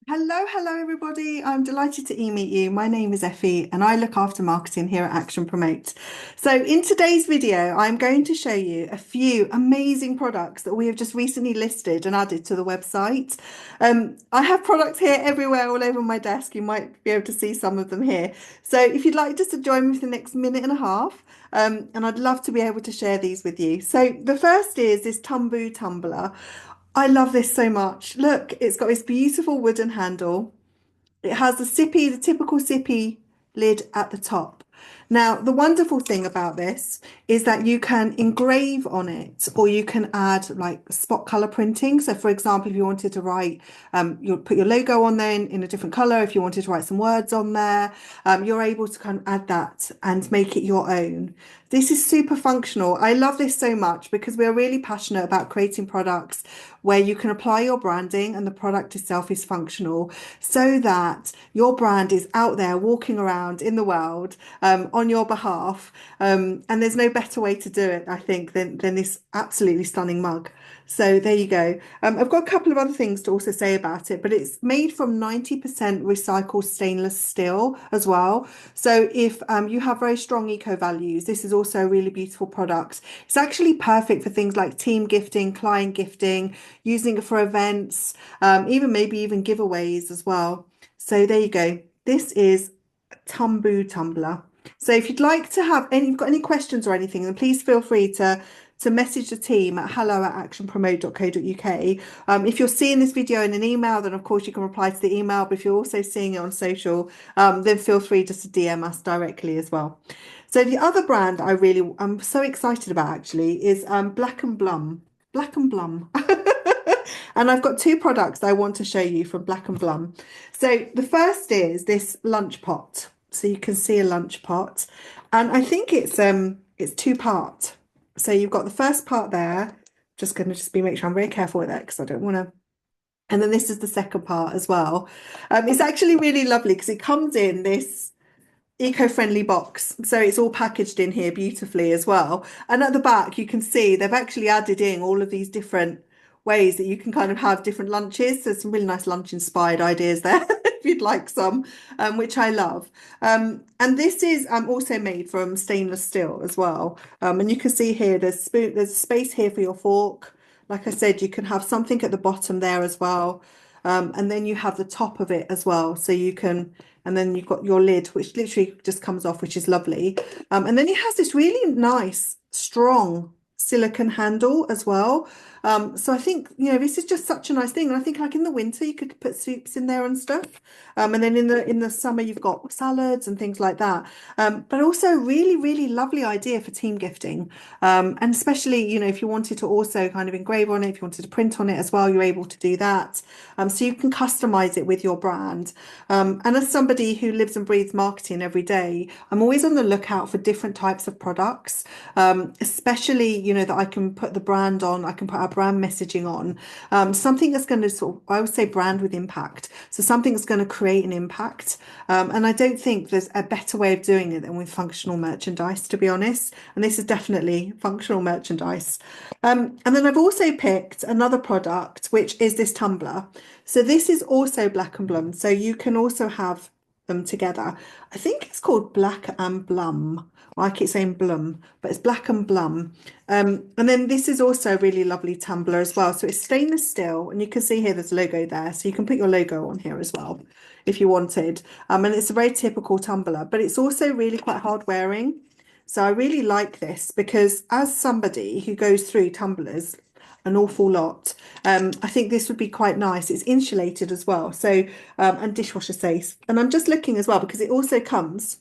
Hello everybody. I'm delighted to meet you. My name is Effie and I look after marketing here at Action Promote. So in today's video, I'm going to show you a few amazing products that we have just recently listed and added to the website. I have products here everywhere, all over my desk. You might be able to see some of them here. So if you'd like just to join me for the next minute and a half, and I'd love to be able to share these with you. So the first is this Tumbu tumbler. I love this so much. Look, it's got this beautiful wooden handle. It has the typical sippy lid at the top. Now, the wonderful thing about this is that you can engrave on it or you can add like spot color printing. So, for example, if you wanted to write, you'll put your logo on there in a different color. If you wanted to write some words on there, you're able to kind of add that and make it your own. This is super functional. I love this so much because we're really passionate about creating products where you can apply your branding and the product itself is functional so that your brand is out there walking around in the world on your behalf. And there's no better way to do it, I think, than this absolutely stunning mug. So there you go. I've got a couple of other things to also say about it, but it's made from 90% recycled stainless steel as well. So if you have very strong eco values, this is also a really beautiful product. It's actually perfect for things like team gifting, client gifting, using it for events, even maybe even giveaways as well. So there you go. This is a Tumbu tumbler. So if you'd like to have any, you've got any questions or anything, then please feel free to message the team at hello@actionpromote.co.uk. If you're seeing this video in an email, then of course you can reply to the email. But if you're also seeing it on social, then feel free just to DM us directly as well. So the other brand I'm so excited about actually is Black+Blum. Black+Blum. And I've got two products I want to show you from Black+Blum. So the first is this lunch pot. So you can see a lunch pot. And I think it's two part. So you've got the first part there. Just going to make sure I'm very careful with that because I don't want to. And then this is the second part as well. It's actually really lovely because it comes in this eco-friendly box. So it's all packaged in here beautifully as well. And at the back, you can see they've actually added in all of these different ways that you can kind of have different lunches. There's some really nice lunch inspired ideas there if you'd like some, which I love. And this is also made from stainless steel as well. And you can see here there's space here for your fork. Like I said, you can have something at the bottom there as well. And then you have the top of it as well. So you can, and then you've got your lid, which literally just comes off, which is lovely. And then it has this really nice, strong silicone handle as well. So I think, this is just such a nice thing. And I think like in the winter, you could put soups in there and stuff. And then in the summer, you've got salads and things like that. But also really, really lovely idea for team gifting. And especially, if you wanted to also kind of engrave on it, if you wanted to print on it as well, you're able to do that. So you can customize it with your brand. And as somebody who lives and breathes marketing every day, I'm always on the lookout for different types of products, especially, that I can put the brand on, I can put our brand messaging on, something that's going to I would say brand with impact. So something that's going to create an impact. And I don't think there's a better way of doing it than with functional merchandise, to be honest. And this is definitely functional merchandise. And then I've also picked another product, which is this tumbler. So this is also Black+Blum. So you can also have them together. I think it's called Black+Blum. Well, I keep saying Blum, but it's Black+Blum. And then this is also a really lovely tumbler as well. So it's stainless steel, and you can see here there's a logo there. So you can put your logo on here as well if you wanted. And it's a very typical tumbler, but it's also really quite hard wearing. So I really like this because as somebody who goes through tumblers an awful lot, I think this would be quite nice. It's insulated as well, so and dishwasher safe. And I'm just looking as well because it also comes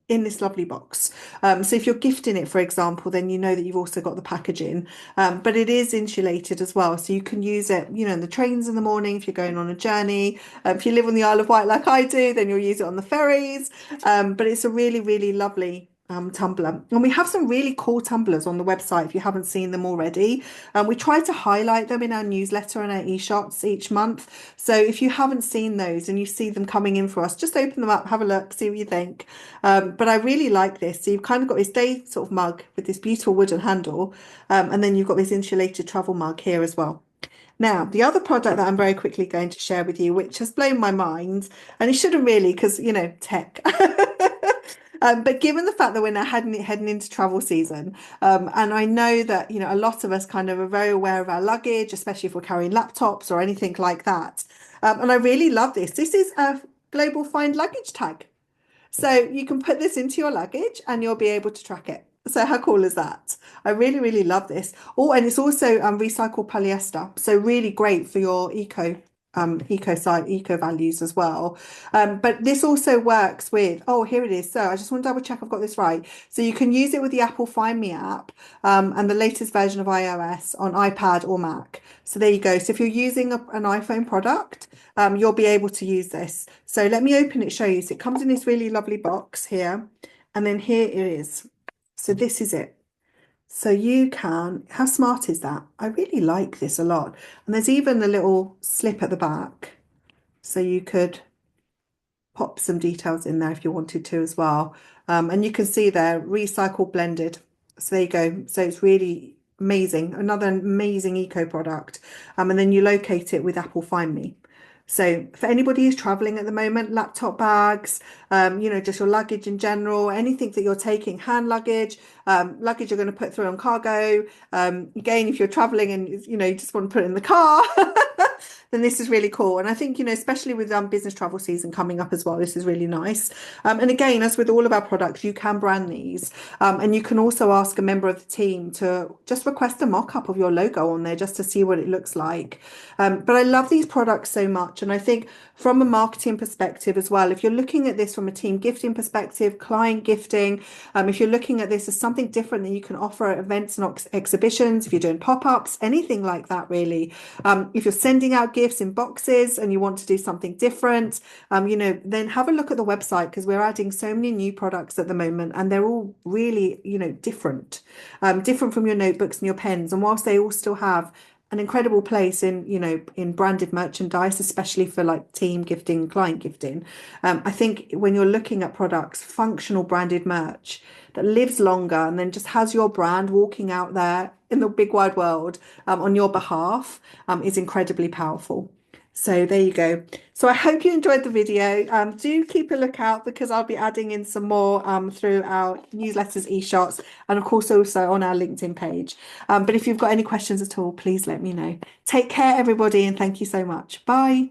in this lovely box. So if you're gifting it, for example, then you know that you've also got the packaging, but it is insulated as well. So you can use it, in the trains in the morning if you're going on a journey. If you live on the Isle of Wight like I do, then you'll use it on the ferries. But it's a really, really lovely tumbler. And we have some really cool tumblers on the website if you haven't seen them already. We try to highlight them in our newsletter and our e-shots each month. So if you haven't seen those and you see them coming in for us, just open them up, have a look, see what you think. But I really like this. So you've kind of got this day sort of mug with this beautiful wooden handle. And then you've got this insulated travel mug here as well. Now, the other product that I'm very quickly going to share with you, which has blown my mind, and it shouldn't really, because, tech. But given the fact that we're now heading into travel season, and I know that, a lot of us kind of are very aware of our luggage, especially if we're carrying laptops or anything like that. And I really love this. This is a global find luggage tag. So you can put this into your luggage and you'll be able to track it. So how cool is that? I really, really love this. Oh, and it's also recycled polyester. So really great for your eco values as well. But this also works with, oh, here it is. So I just want to double check I've got this right. So you can use it with the Apple Find Me app and the latest version of iOS on iPad or Mac. So there you go. So if you're using an iPhone product, you'll be able to use this. So let me open it, show you. So it comes in this really lovely box here, and then here it is. So this is it. So you can, how smart is that? I really like this a lot. And there's even a little slip at the back. So you could pop some details in there if you wanted to as well. And you can see there, recycled blended. So there you go. So it's really amazing. Another amazing eco product. And then you locate it with Apple Find Me. So for anybody who's traveling at the moment, laptop bags, just your luggage in general, anything that you're taking, hand luggage, luggage you're going to put through on cargo. Again, if you're traveling and you just want to put it in the car, then this is really cool. And I think, especially with business travel season coming up as well, this is really nice. And again, as with all of our products, you can brand these. And you can also ask a member of the team to just request a mock-up of your logo on there just to see what it looks like. But I love these products so much. And I think from a marketing perspective as well, if you're looking at this from a team gifting perspective, client gifting, if you're looking at this as something different that you can offer at events and exhibitions, if you're doing pop-ups, anything like that, really. If you're sending out gifts in boxes and you want to do something different, then have a look at the website because we're adding so many new products at the moment and they're all really, different, different from your notebooks and your pens. And whilst they all still have an incredible place in branded merchandise, especially for like team gifting, client gifting. I think when you're looking at products, functional branded merch that lives longer and then just has your brand walking out there in the big wide world on your behalf is incredibly powerful. So there you go. So I hope you enjoyed the video. Do keep a lookout because I'll be adding in some more through our newsletters, e-shots, and of course also on our LinkedIn page. But if you've got any questions at all, please let me know. Take care, everybody, and thank you so much. Bye.